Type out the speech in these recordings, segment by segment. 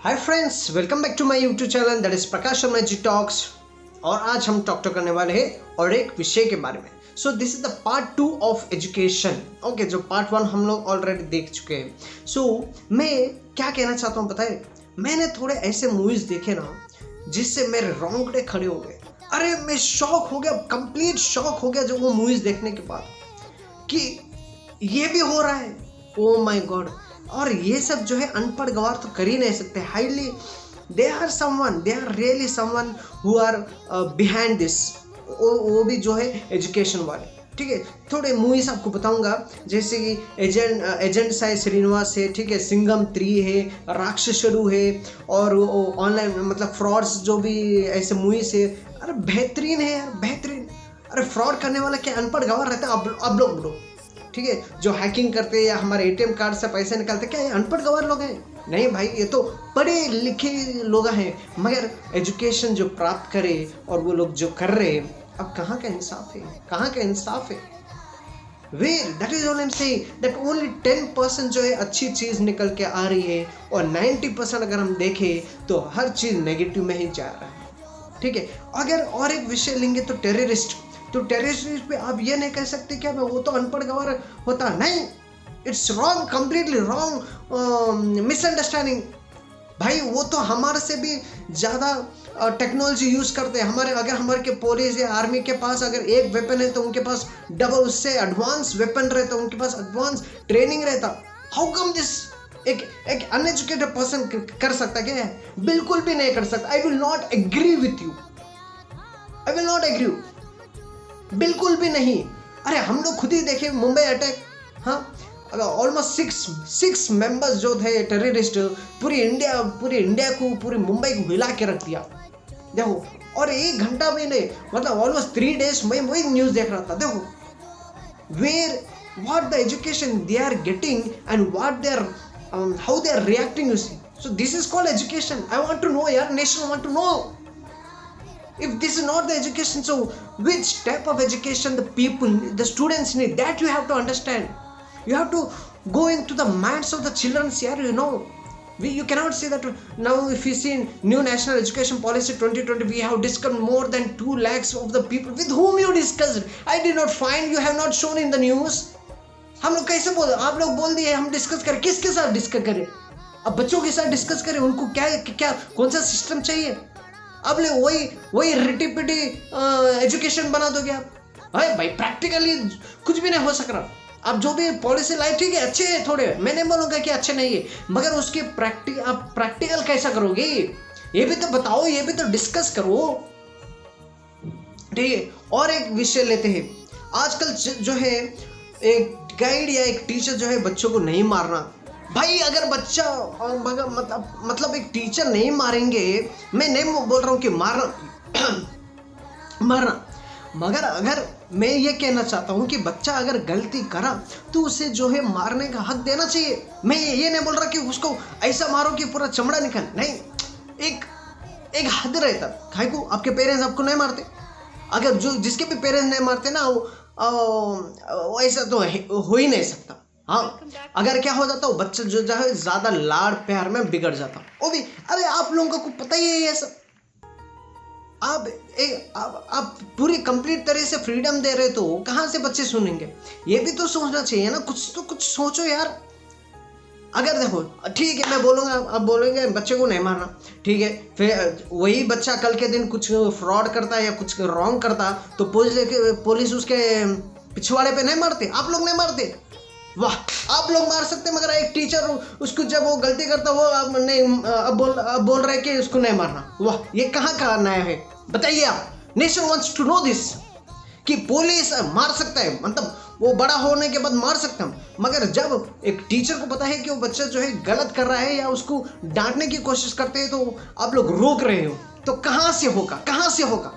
Hi friends, welcome back to my YouTube channel that is Prakash Sharma ji talks. और आज हम talk करने वाले हैं और एक विषय के बारे में। सो this is the part 2 of education. Okay, जो पार्ट 1 हम लोग ऑलरेडी देख चुके हैं। सो मैं क्या कहना चाहता हूँ पता है, मैंने थोड़े ऐसे मूवीज देखे ना जिससे मेरे रोंगटे खड़े हो गए। अरे मैं शॉक हो गया, कंप्लीट शॉक हो गया जो वो मूवीज देखने के बाद कि ये भी हो रहा है। Oh my God. और ये सब जो है अनपढ़ गवार तो कर ही नहीं सकते। Highly they are really someone who are behind this. वो भी जो है एजुकेशन वाले। ठीक है, थोड़े मूवीज आपको बताऊंगा, जैसे कि एजेंट साई श्रीनिवास है, ठीक है, सिंघम 3 है, राक्षसरू है, और ऑनलाइन मतलब फ्रॉड्स जो भी ऐसे मूवीज है। अरे बेहतरीन है यार, बेहतरीन। अरे फ्रॉड करने वाला क्या अनपढ़ गवार रहता है? अब लोग बोलो, ठीक है, जो हैकिंग करते हैं या हमारे एटीएम कार्ड से पैसे निकालते, क्या ये अनपढ़ गवार लोग हैं? नहीं भाई, ये तो पढ़े लिखे लोग हैं। मगर एजुकेशन जो प्राप्त करे और वो लोग जो कर रहे हैं, अब कहाँ का इंसाफ है? कहाँ का इंसाफ है? Well that is all I am saying, that only 10% जो है अच्छी चीज़ निकल के आ रही है, और 90% अगर हम देखें तो हर चीज़ नेगेटिव में ही जा रहा है। ठीक है, अगर और एक विषय लेंगे तो टेररिस्ट पे आप ये नहीं कह सकते क्या वो तो अनपढ़ गवार होता। नहीं, it's wrong, completely wrong misunderstanding. भाई वो तो हमारे से भी ज़्यादा टेक्नोलॉजी यूज़ करते हैं। अगर हमारे के पुलिस या आर्मी के पास अगर एक वेपन है तो उनके पास डबल उससे एडवांस वेपन रहता, उनके पास एडवांस ट्रेनिंग रहता। हाउ कम दिस एक अनएजुकेटेड पर्सन कर सकता क्या है? बिल्कुल भी नहीं कर सकता। I will not agree with you, I will not agree, बिल्कुल भी नहीं। अरे हम लोग खुद ही देखे मुंबई अटैक। हाँ, ऑलमोस्ट 6 मेंबर्स जो थे टेररिस्ट, पूरी इंडिया को, पूरी मुंबई को हिला के रख दिया। देखो, और 1 घंटा भी नहीं, मतलब ऑलमोस्ट 3 डेज में वही न्यूज़ देख रहा था। देखो where what the education they are getting and what they are how they are reacting, you see. So this is called education. I want to know यार, nation want to know. If this is not the education, so which type of education the students need? That you have to understand. You have to go into the minds of the children here, you know. You cannot say that now. If you see new national education policy 2020, we have discussed more than 2 lakhs of the people. With whom you discussed? I did not find, you have not shown in the news. हम लोग कैसे बोल, आप लोग बोल दिए हम discuss करें। किसके साथ डिस्कस करें? अब बच्चों के साथ डिस्कस करें, उनको क्या कौन सा सिस्टम चाहिए? अब ले वही रिटी पिटी एजुकेशन बना दोगे आप? अरे भाई प्रैक्टिकली कुछ भी नहीं हो सक रहा। आप जो भी पॉलिसी लाई, ठीक है, अच्छे हैं थोड़े, मैं नहीं बोलूँगा कि अच्छे नहीं है, मगर उसके आप प्रैक्टिकल कैसा करोगे ये भी तो बताओ, ये भी तो डिस्कस करो। ठीक है, और एक विषय लेते हैं। आजकल जो है एक गाइड या एक टीचर जो है बच्चों को नहीं मारना। भाई अगर बच्चा मतलब एक टीचर नहीं मारेंगे, मैं नहीं बोल रहा हूँ कि मारना, मगर अगर मैं ये कहना चाहता हूँ कि बच्चा अगर गलती करा तो उसे जो है मारने का हक देना चाहिए। मैं ये नहीं बोल रहा कि उसको ऐसा मारो कि पूरा चमड़ा निकल, नहीं, एक हद रहता। भाई को आपके पेरेंट्स आपको नहीं मारते, अगर जिसके भी पेरेंट्स नहीं मारते ना वो ऐसा तो हो ही नहीं सकता। हाँ, अगर क्या हो जाता, वो बच्चा जो है ज्यादा लाड़ प्यार में बिगड़ जाता वो भी। अरे आप लोगों को पता ही है ये सब। आप पूरी कंप्लीट तरह से फ्रीडम दे रहे तो कहाँ से बच्चे सुनेंगे? ये भी तो सोचना चाहिए ना, कुछ सोचो यार। अगर देखो, ठीक है, मैं बोलूँगा, आप बोलेंगे बच्चे को नहीं मारना, ठीक है, फिर वही बच्चा कल के दिन कुछ फ्रॉड करता है या कुछ रॉन्ग करता तो पुलिस उसके पिछवाड़े पे नहीं मारते? आप लोग नहीं मारते? वाह, आप लोग मार सकते, मगर एक टीचर उसको जब वो गलती करता वो अब बोल रहे कि उसको नहीं मारना। वाह, ये कहाँ का न्याय है बताइए आप? Nation wants to know this कि पुलिस मार सकता है, मतलब वो बड़ा होने के बाद मार सकता है, मगर जब एक टीचर को पता है कि वो बच्चा जो है गलत कर रहा है या उसको डांटने की कोशिश करते हैं तो आप लोग रोक रहे हो, तो कहाँ से होगा?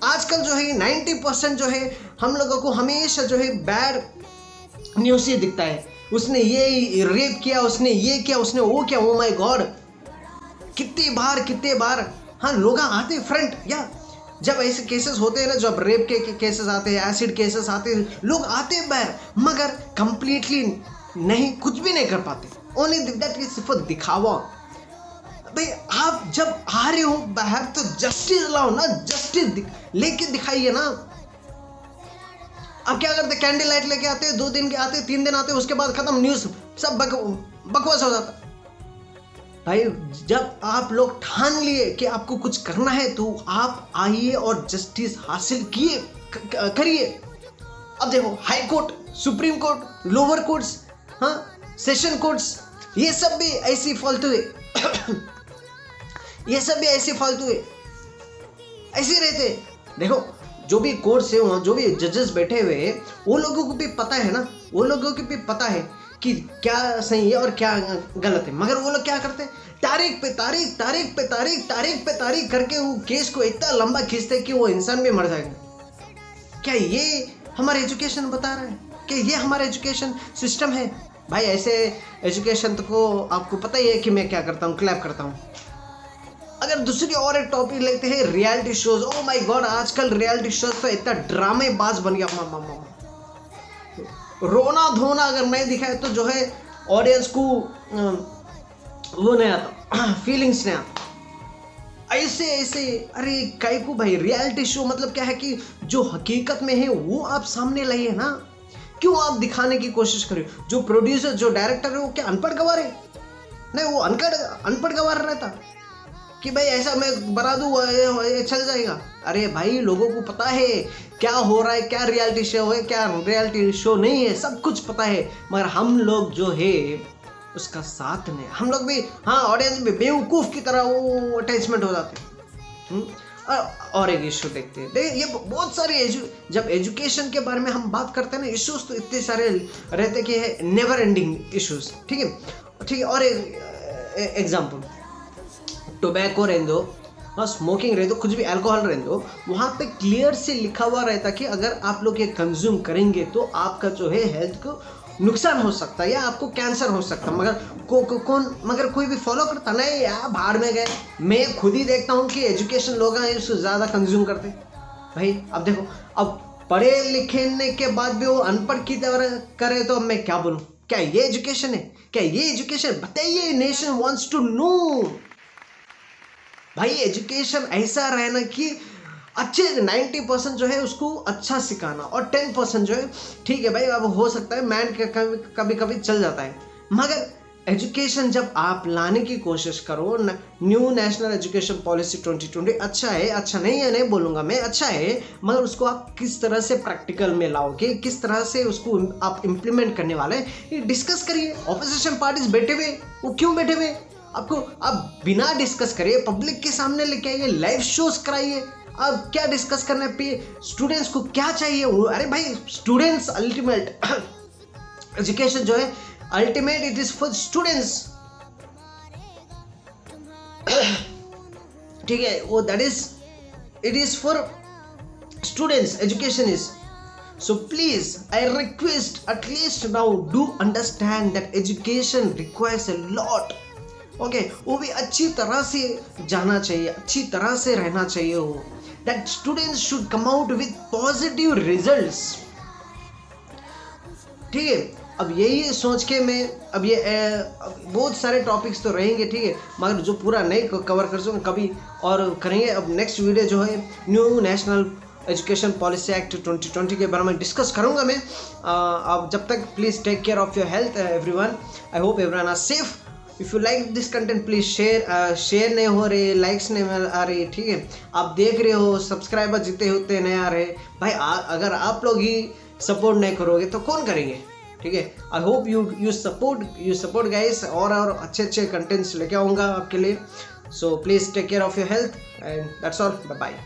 आजकल जो है 90% जो है हम लोगों को हमेशा जो है बैड न्यूज़ ही दिखता है। उसने ये रेप किया, उसने ये किया, उसने वो किया। ओ माय गॉड, कितने बार हाँ लोग आते फ्रंट, या जब ऐसे केसेस होते हैं ना, जब रेप के केसेस आते हैं, एसिड केसेस आते हैं, लोग आते हैं बाहर, मगर कंप्लीटली नहीं, कुछ भी नहीं कर पाते। ओनली दैट इज फॉर दिखावा। भाई आप जब आ रहे हो बाहर तो जस्टिस लाओ ना, जस्टिस लेके दिखाइए ना। अब क्या करते, कैंडल लाइट लेके आते हैं, 2 दिन के आते, 3 दिन आते, उसके बाद खत्म, न्यूज सब बकवास हो जाता। भाई जब आप लोग ठान लिए कि आपको कुछ करना है तो आप आइए और जस्टिस हासिल करिए। अब देखो high court, supreme court, lower courts, हाँ सेशन कोर्ट्स, ये सब भी ऐसी फालतू है ये सब भी ऐसे फालतू है, ऐसे रहते। देखो जो भी कोर्ट्स है, वहाँ जो भी जजेस बैठे हुए हैं, वो लोगों को भी पता है ना, वो लोगों को भी पता है कि क्या सही है और क्या गलत है, मगर वो लोग क्या करते हैं, तारीख पे तारीख, तारीख पे तारीख, तारीख पे तारीख करके वो केस को इतना लंबा खींचते कि वो इंसान भी मर जाएगा। क्या ये हमारा एजुकेशन बता रहा है कि ये हमारा एजुकेशन सिस्टम है? भाई ऐसे एजुकेशन को आपको पता ही है कि मैं क्या करता हूँ, क्लैप करता हूँ। अगर दूसरी और एक टॉपिक लेते हैं, reality shows. Oh my God, आजकल रियलिटी शोज तो इतना ड्रामेबाज बन गया, रोना धोना अगर नहीं दिखाए तो जो है ऑडियंस को वो नहीं आता, फीलिंग्स नहीं आता। ऐसे ऐसे अरे काय को भाई, रियलिटी शो मतलब क्या है कि जो हकीकत में है वो आप सामने लाइए ना, क्यों आप दिखाने की कोशिश करें? जो प्रोड्यूसर, जो डायरेक्टर है, वो क्या अनपढ़ गवार है? नहीं, वो अनपढ़ गवार रहता कि भाई ऐसा मैं बना दूँ चल जाएगा। अरे भाई लोगों को पता है क्या हो रहा है, क्या रियलिटी शो है, क्या रियलिटी शो नहीं है, सब कुछ पता है, मगर हम लोग जो है उसका साथ नहीं, हम लोग भी, हाँ ऑडियंस भी बेवकूफ़ की तरह वो अटैचमेंट हो जाते हैं। और एक इशू देखते हैं, ये बहुत सारे जब एजुकेशन के बारे में हम बात करते हैं ना, इश्यूज तो इतने सारे रहते कि है नेवर एंडिंग इश्यूज। ठीक है। और एक एग्जाम्पल, टोबैको रहने दो, हाँ स्मोकिंग रहने दो, कुछ भी अल्कोहल रहने दो, वहाँ पे क्लियर से लिखा हुआ रहता कि अगर आप लोग ये कंज्यूम करेंगे तो आपका जो है हेल्थ को नुकसान हो सकता है या आपको कैंसर हो सकता है। मगर मगर कोई भी फॉलो करता नहीं यार, भाड़ में गए। मैं खुद ही देखता हूँ कि एजुकेशन लोग हैं उससे ज़्यादा कंज्यूम करते। भाई अब देखो, अब पढ़े लिखने के बाद भी वो अनपढ़ की तरह करे तो अब मैं क्या बोलूँ? क्या ये एजुकेशन है? क्या ये एजुकेशन? बताइए, नेशन वॉन्ट्स टू नो। भाई एजुकेशन ऐसा रहना कि अच्छे 90% जो है उसको अच्छा सिखाना और 10% जो है ठीक है भाई, अब हो सकता है मैन कभी कभी चल जाता है, मगर एजुकेशन जब आप लाने की कोशिश करो, न्यू नेशनल एजुकेशन पॉलिसी 2020 अच्छा है, अच्छा नहीं है नहीं बोलूँगा मैं, अच्छा है, मगर उसको आप किस तरह से प्रैक्टिकल में लाओगे, किस तरह से उसको आप इम्प्लीमेंट करने वाले हैं, ये डिस्कस करिए। ऑपोजिशन पार्टीज बैठे हुए, वो क्यों बैठे हुए? आपको आप बिना डिस्कस करिए, पब्लिक के सामने लेके आइए, लाइव शोज कराइए। अब क्या डिस्कस करने पे स्टूडेंट्स को क्या चाहिए? अरे भाई स्टूडेंट्स अल्टीमेट एजुकेशन जो है ultimate, it is for students. ठीक है, वो that is it is for students, education is. So please, I request at least now do understand that education requires a lot. Okay, वो भी अच्छी तरह से जाना चाहिए, अच्छी तरह से रहना चाहिए वो। That students should come out with positive results. ठीक है, अब यही सोच के मैं अब ये बहुत सारे टॉपिक्स तो रहेंगे, ठीक है, मगर जो पूरा नहीं कवर कर सकूँ कभी और करेंगे। अब नेक्स्ट वीडियो जो है new national education policy act 2020 के बारे में डिस्कस करूंगा मैं। अब जब तक please take care of your health everyone. I hope everyone are safe. If you like this content please share नहीं हो रहे, लाइक्स नहीं आ रही, ठीक है, आप देख रहे हो, सब्सक्राइबर जितने होते नहीं आ रहे भाई। अगर आप लोग ही सपोर्ट नहीं करोगे तो कौन करेंगे? ठीक है, I hope you support guys, और अच्छे कंटेंट्स लेके आऊँगा आपके लिए। So please take care of your health and that's all, bye bye.